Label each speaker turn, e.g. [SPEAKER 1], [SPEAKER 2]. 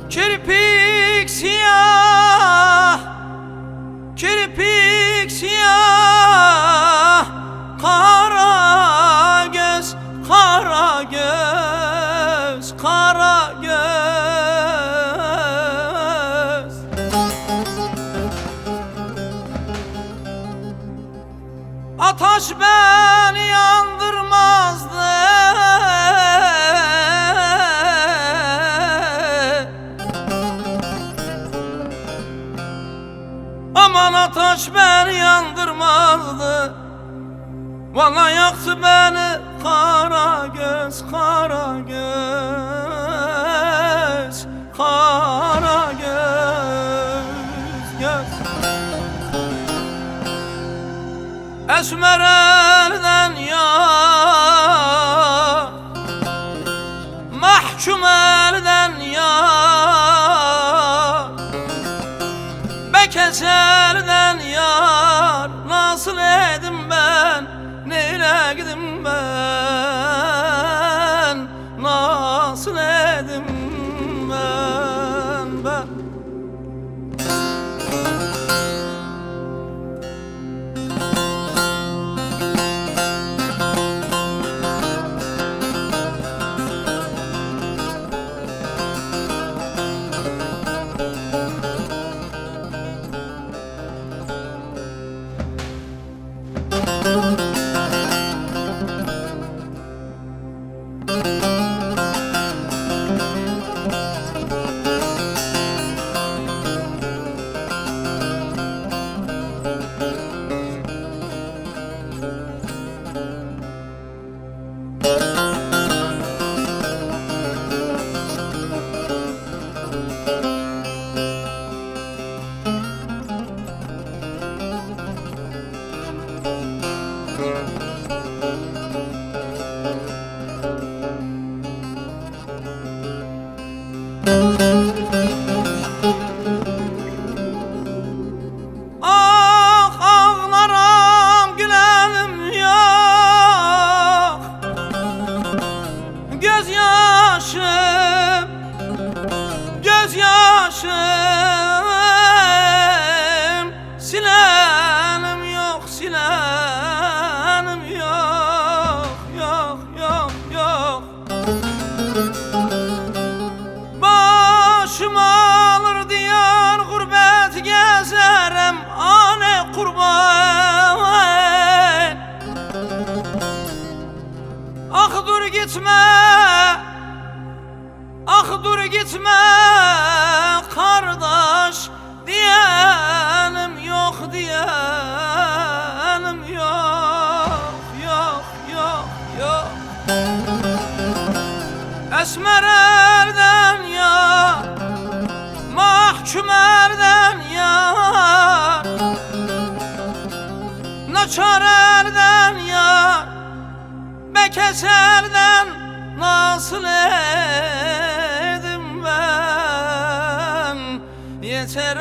[SPEAKER 1] Kirpik siyah, kirpik siyah, kara göz, kara göz, kara göz. Ataş beni yandırmazdı, aman ataş beni yandırmazdı. Vallahi yaktı beni kara göz, kara göz, kara göz, göz. Esmer elden yar, mahkum elden yar, keserden yar, nasıl edim ben, neyle gidim ben, nasıl edim ben. Ah ağlarım gülerim yok, gözyaşım, gözyaşım, silenim yok, silenim yok, yok, yok, yok. Başım alır diyar gurbet gezerem, ane kurban. Ah dur gitme, ah dur gitme kardeş, diyenim yok, diyenim yok, yok, yok, yok. Esmer elden yar, mahkum elden yar, naçar elden yar, bekeserden nasıl edim ben, yeter